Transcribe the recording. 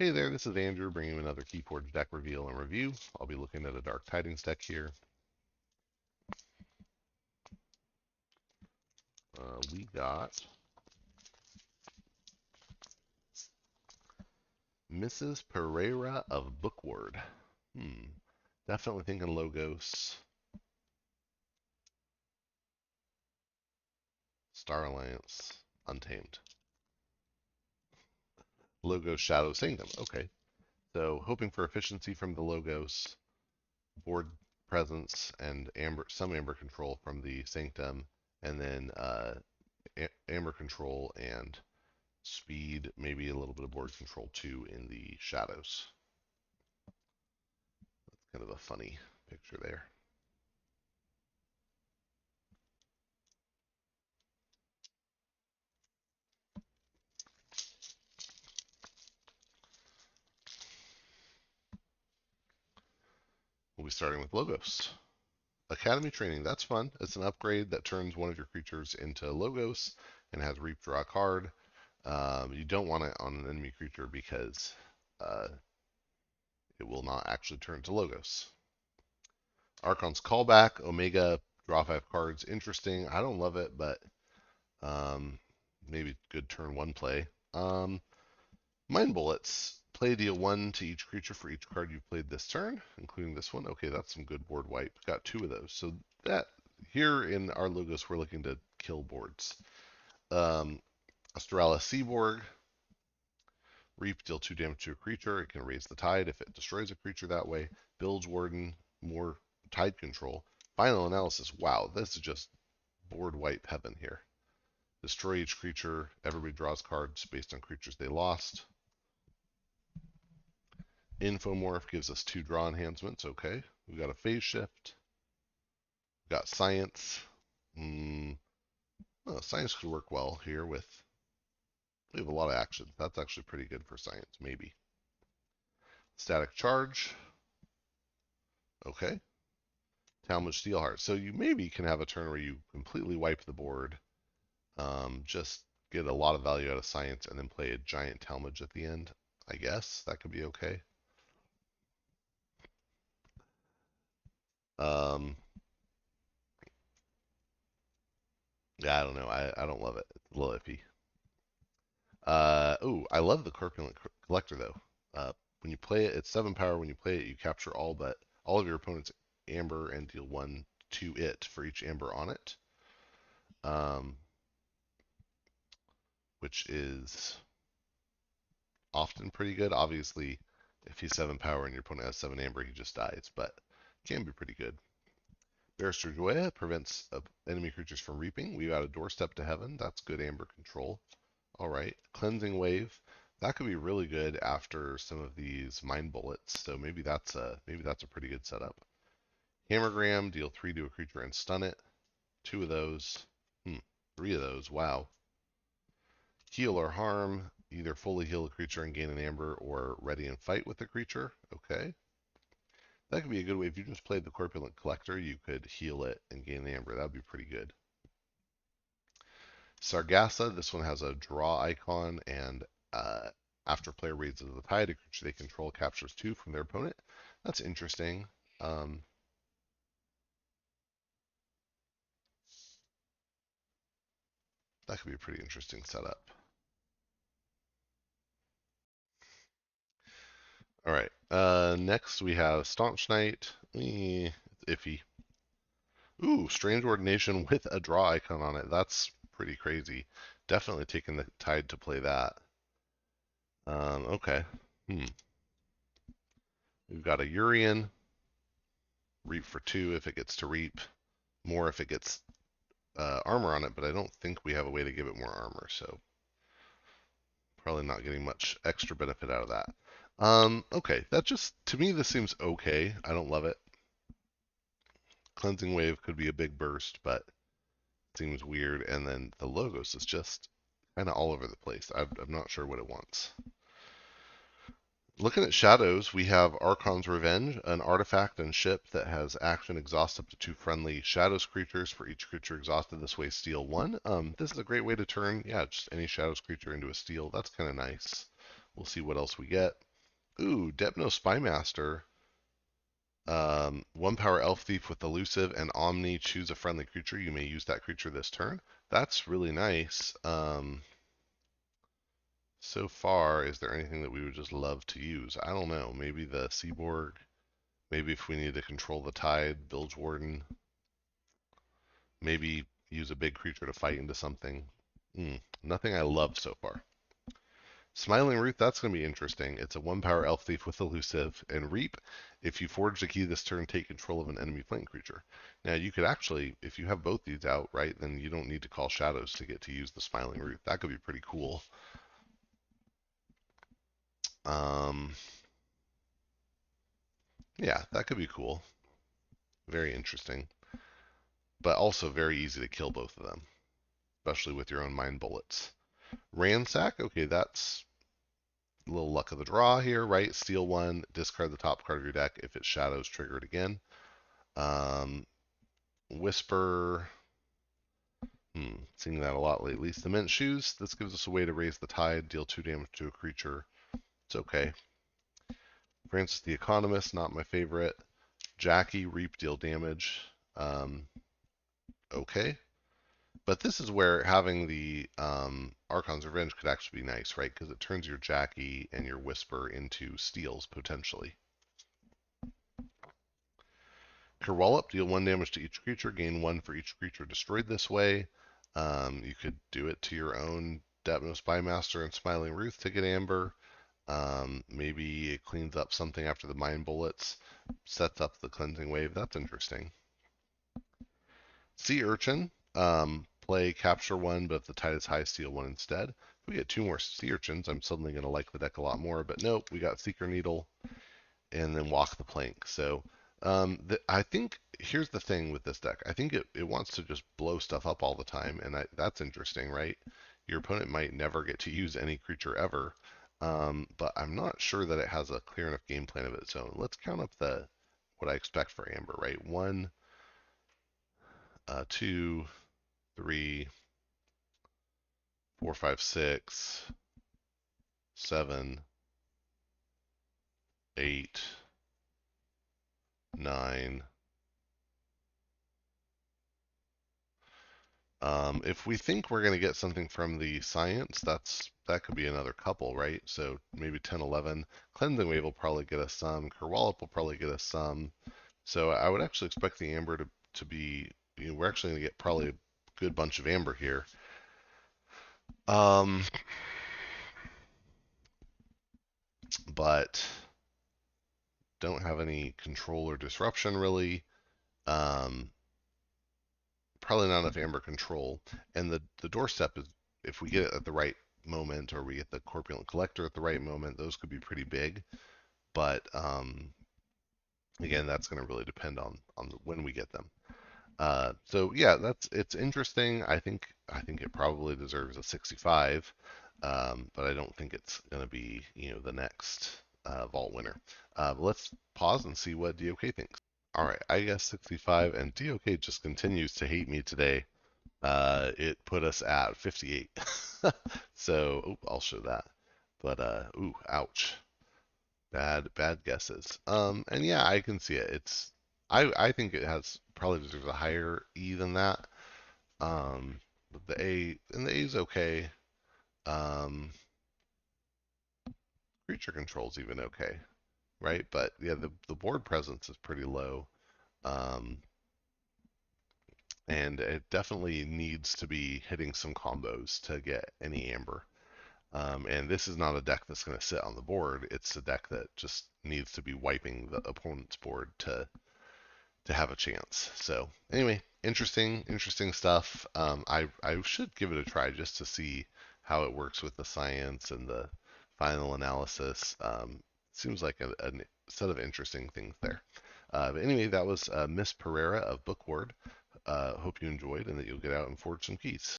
Hey there, this is Andrew bringing you another Keyforge deck reveal and review. I'll be looking at a Dark Tidings deck here. We got Mrs. Pereira of Bookward. Definitely thinking Logos, Star Alliance, Untamed. Logos Shadow Sanctum. Okay. So hoping for efficiency from the Logos, board presence, and some amber control from the Sanctum, and then amber control and speed, maybe a little bit of board control too in the shadows. That's kind of a funny picture there. We'll be starting with Logos. Academy Training, that's fun. It's an upgrade that turns one of your creatures into Logos and has Reap Draw a card. You don't want it on an enemy creature because it will not actually turn to Logos. Archon's Callback, Omega, draw 5 cards. Interesting. I don't love it, but maybe good turn 1 play. Mind Bullets. Play deal 1 to each creature for each card you've played this turn, including this one. Okay, that's some good board wipe. Got 2 of those. So that here in our Logos, we're looking to kill boards. Astralis Seaborg. Reap, deal 2 damage to a creature. It can raise the tide if it destroys a creature that way. Bilge Warden, more tide control. Final Analysis. Wow, this is just board wipe heaven here. Destroy each creature. Everybody draws cards based on creatures they lost. Infomorph gives us 2 draw enhancements. Okay. We've got a phase shift. We've got science. Well, science could work well here with. We have a lot of action. That's actually pretty good for science, maybe. Static charge. Okay. Talmadge Steelheart. So you maybe can have a turn where you completely wipe the board, just get a lot of value out of science, and then play a giant Talmadge at the end. I guess that could be okay. Um, yeah, I don't know. I don't love it. It's a little iffy. I love the Corpulent Collector though. When you play it, it's 7 power. When you play it, you capture all of your opponent's amber and deal 1 to it for each amber on it. Which is often pretty good. Obviously, if he's 7 power and your opponent has 7 amber, he just dies, but can be pretty good. Barrister Joya prevents enemy creatures from reaping. We got a Doorstep to Heaven. That's good amber control. All right. Cleansing Wave. That could be really good after some of these Mind Bullets. So maybe that's a pretty good setup. Hammergram, deal 3 to a creature and stun it. 2 of those. 3 of those. Wow. Heal or harm. Either fully heal a creature and gain an amber, or ready and fight with the creature. Okay. That could be a good way. If you just played the Corpulent Collector, you could heal it and gain an amber. That would be pretty good. Sargassa, this one has a draw icon, and after player raises the tide, a creature they control captures 2 from their opponent. That's interesting. That could be a pretty interesting setup. All right. Next we have Staunch Knight. It's iffy. Ooh, Strange Ordination with a draw icon on it. That's pretty crazy. Definitely taking the tide to play that. Okay. We've got a Urian. Reap for 2 if it gets to reap. More if it gets armor on it, but I don't think we have a way to give it more armor, so probably not getting much extra benefit out of that. Okay, that just, to me, this seems okay. I don't love it. Cleansing Wave could be a big burst, but it seems weird. And then the Logos is just kind of all over the place. I'm not sure what it wants. Looking at shadows, we have Archon's Revenge, an artifact and ship that has action exhaust up to 2 friendly shadows creatures. For each creature exhausted this way, steal 1. This is a great way to turn, just any shadows creature into a steal. That's kind of nice. We'll see what else we get. Ooh, Depno Spymaster. 1 power Elf Thief with Elusive and Omni. Choose a friendly creature. You may use that creature this turn. That's really nice. So far, is there anything that we would just love to use? I don't know. Maybe the Seaborg. Maybe if we need to control the tide, Bilge Warden. Maybe use a big creature to fight into something. Nothing I love so far. Smiling Root, that's going to be interesting. It's a 1 power Elf Thief with Elusive. And Reap, if you forge the key this turn, take control of an enemy flank creature. Now, you could actually, if you have both these out, right, then you don't need to call Shadows to get to use the Smiling Root. That could be pretty cool. Yeah, that could be cool. Very interesting. But also very easy to kill both of them, especially with your own Mind Bullets. Ransack, okay, that's a little luck of the draw here, right? Steal one, discard the top card of your deck. If it shadows, trigger it again. Whisper, seeing that a lot lately. Cement Shoes, this gives us a way to raise the tide, deal 2 damage to a creature. It's okay. Francis the Economist, not my favorite. Jackie, Reap, deal damage. Okay. But this is where having the Archon's Revenge could actually be nice, right? Because it turns your Jackie and your Whisper into steals, potentially. Kerwallop, deal 1 damage to each creature, gain 1 for each creature destroyed this way. You could do it to your own Depno Spymaster and Smiling Ruth to get Amber. Maybe it cleans up something after the Mind Bullets, sets up the Cleansing Wave. That's interesting. Sea Urchin, play capture 1, but if the tide is high, steal 1 instead. If we get 2 more Sea Urchins, I'm suddenly going to like the deck a lot more, but nope, we got Seeker Needle and then Walk the Plank. So I think here's the thing with this deck. I think it wants to just blow stuff up all the time, and that's interesting, right? Your opponent might never get to use any creature ever, but I'm not sure that it has a clear enough game plan of its own. Let's count up what I expect for Amber, right? 1, 2, 3, 4, 5, 6, 7, 8, 9. If we think we're going to get something from the science, that could be another couple, right? So maybe 10, 11. Cleansing Wave will probably get us some. Kerwallop will probably get us some. So I would actually expect the Amber to be, we're actually going to get probably a good bunch of Amber here. But don't have any control or disruption really. Probably not enough Amber control. And the doorstep is, if we get it at the right moment or we get the Corpulent Collector at the right moment, those could be pretty big. But again, that's going to really depend on when we get them. So yeah, it's interesting. I think it probably deserves a 65, but I don't think it's going to be the next vault winner. But let's pause and see what DOK thinks. All right, I guess 65, and DOK just continues to hate me today. It put us at 58. So I'll show that. But ooh, ouch. Bad guesses. And yeah, I can see it. I think it has probably deserves a higher E than that. But the A is okay. Creature control's even okay, right? But yeah, the board presence is pretty low. And it definitely needs to be hitting some combos to get any Amber. And this is not a deck that's going to sit on the board. It's a deck that just needs to be wiping the opponent's board to have a chance. So anyway, interesting stuff. I should give it a try just to see how it works with the science and the final analysis. Seems like a set of interesting things there. But anyway, that was Miss Pereira of Bookward. Hope you enjoyed and that you'll get out and forge some keys.